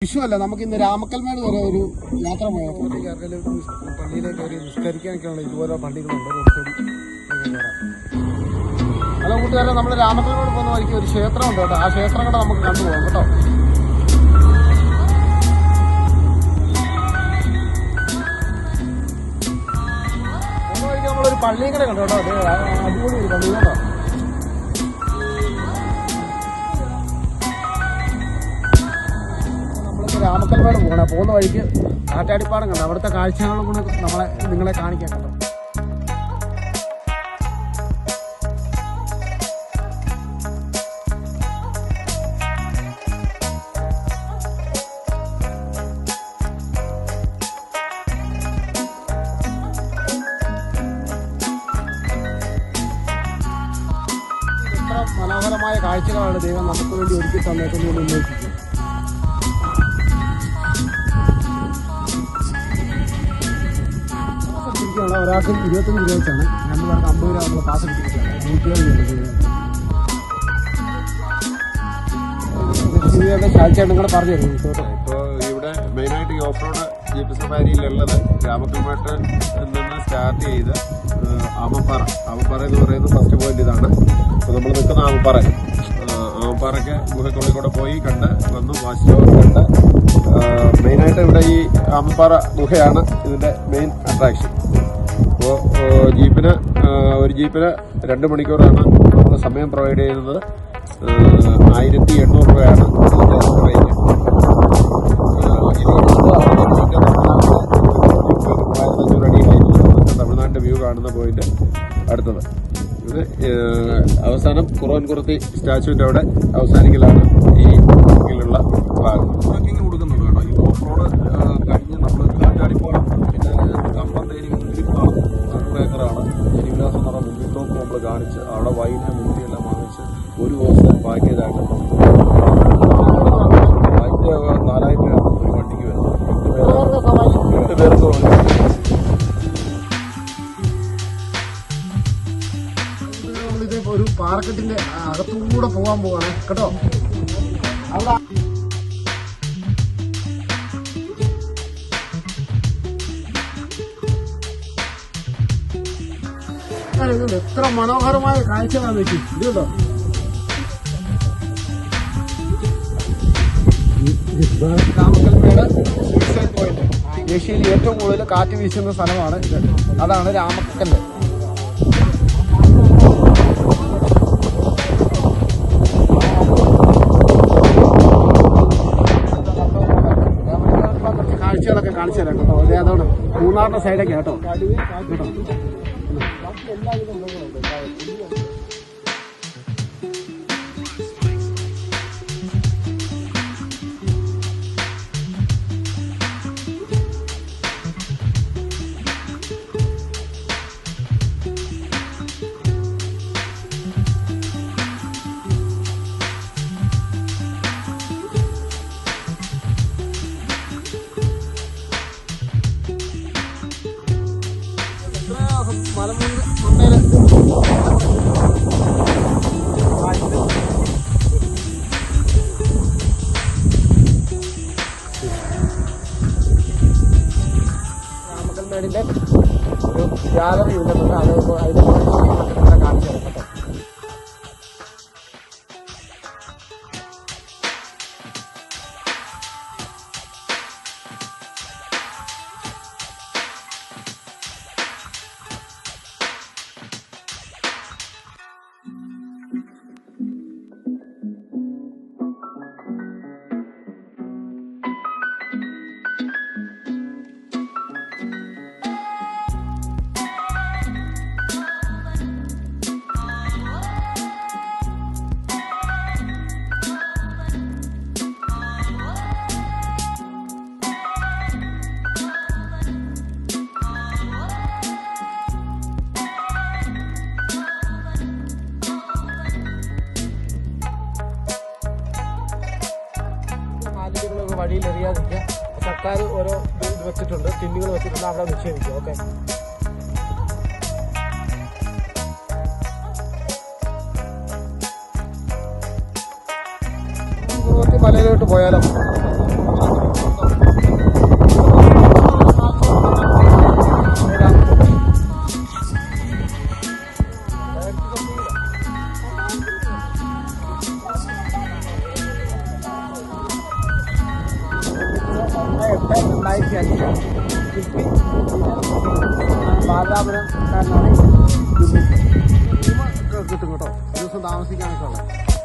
വിഷു അല്ല, നമുക്ക് ഇന്ന് രാമക്കൽമേട് വരെ ഒരു യാത്ര പോയാൽ പള്ളിയിലേക്ക് ഒരു നിസ്കരിക്കാനൊക്കെയാണ് ഇതുപോലെ പള്ളികളുണ്ട്. ഹലോ കൂട്ടുകാരെ, നമ്മൾ രാമക്കൽമേട് പോകുന്ന വഴിക്ക് ഒരു ക്ഷേത്രമുണ്ട് കേട്ടോ. ആ ക്ഷേത്രം കൂടെ നമുക്ക് കണ്ടുപോകാം കേട്ടോ. പോകുന്ന വഴിക്ക് നമ്മളൊരു പള്ളിയും കൂടെ കണ്ടു കേട്ടോ. അത് അടിപൊളി ഒരു പള്ളി കേട്ടോ. രാമക്കൽമേട് പോകണം. പോകുന്ന വഴിക്ക് കാറ്റാടിപ്പാടം കണ്ടോ. അവിടുത്തെ കാഴ്ചകളും കൂടെ നിങ്ങളെ കാണിക്കാൻ കേട്ടോ. എത്ര മനോഹരമായ കാഴ്ചകളാണ് ദൈവം നമുക്ക് വേണ്ടി ഒരുക്കി തന്നേക്കുന്നതിന് ഉന്നയിക്കുന്നത്. ഒരാൾക്ക് 25 രൂപ വെച്ചാണ്, 2 പേർക്ക് 50 രൂപ നമ്മൾ പാസ് എടുത്തിരിക്കുകയാണ്. കാഴ്ചയായിട്ട് നിങ്ങളെ പറഞ്ഞു തരും. ഇപ്പോൾ ഇവിടെ മെയിനായിട്ട് ഈ ഓഫ് റോഡ് ജീപ്പ് സഫാരിയിലുള്ളത് രാമക്കൽമേട്ട് നിന്ന് സ്റ്റാർട്ട് ചെയ്ത് ആമപ്പാറ എന്ന് പറയുന്നത് ഫസ്റ്റ് പോയിന്റ് ഇതാണ്. അപ്പോൾ നമ്മൾ നിൽക്കുന്ന ആമപ്പാറയ്ക്ക് ഗുഹയ്ക്കുള്ളിൽ കൂടെ പോയി കണ്ട് വന്നു. വാച്ച് ടവർ കണ്ട് മെയിനായിട്ട് ഇവിടെ ഈ ആമപ്പാറ ഗുഹയാണ് ഇതിൻ്റെ മെയിൻ അട്രാക്ഷൻ. അപ്പോൾ ഒരു ജീപ്പിന് 2 മണിക്കൂറാണ് നമ്മൾ സമയം പ്രൊവൈഡ് ചെയ്യുന്നത്. 1800 രൂപയാണ് ഇതിൻ്റെ റേറ്റ്. തമിഴ്നാട്ടിൻ്റെ വ്യൂ കാണുന്ന പോയിന്റ് അടുത്തത്. ഇത് അവസാനം കുറവൻകുറുത്തി സ്റ്റാച്യുവിൻ്റെ അവിടെ അവസാനിക്കലാണ് ഈ ുള്ള ഭാഗം. ട്രക്കിങ് കൊടുക്കുന്നുണ്ട് കേട്ടോ. ഈ ഓഫ് റോഡ് കഴിഞ്ഞ് നമ്മൾ കാറ്റാടിപ്പാടം, പിന്നെ കമ്പന്തേരി മുന്തിരിപ്പാടം 100 ഏക്കറാണ്. ശരിവിലാസം എന്ന് പറഞ്ഞ മുന്തിരിത്തോപ്പ് നമ്മൾ കാണിച്ച് അവിടെ വൈന് മുന്തിരിയെല്ലാം വാങ്ങിച്ച് ഒരു ദിവസം പാക്കേജായിട്ട് 4000 രൂപയാണ് ഒരു വണ്ടിക്ക് വരുന്നത്. 8 പേർക്ക് നമ്മളിത് ഒരു പാറക്കെട്ടിന്റെ അകത്തൂടെ പോകാൻ പോവാണ് കേട്ടോ. അവിടെ എത്ര മനോഹരമായ കാഴ്ചകളാണ് വെച്ചു ഇത് കേട്ടോ. രാമക്കൽമേട് സൂയിസൈഡ് പോയിന്റ്, ഏഷ്യയിൽ ഏറ്റവും കൂടുതൽ കാറ്റ് വീശുന്ന സ്ഥലമാണ് ഇത്. അതാണ് രാമക്കല്ല്. കാഴ്ചകളൊക്കെ കാണിച്ചു തരാം കേട്ടോ. അതെ, അതോടെ മൂന്നാറിന്റെ സൈഡൊക്കെ കേട്ടോ. രാമക്കൽമേടിന്റെ ഒരു ഗാലറി ഉണ്ടെന്നുണ്ട്. അതിന്റെ കാണിച്ചു തരാം കേട്ടോ. വഴിയിൽ എറിയാതിരിക്കുക. സർക്കാർ ഓരോ ഇത് വെച്ചിട്ടുണ്ട്, ടിന്നുകൾ വെച്ചിട്ടുണ്ട്, അവിടെ നിക്ഷേപിക്കുക. ഓക്കെ, മലയിലോട്ട് പോയാലോ? 2005 കിട്ടി. ബാലരാമപുരം കാരനാണ് കിട്ടും കേട്ടോ. ദിവസം താമസിക്കാനൊക്കെ ഉള്ളത്.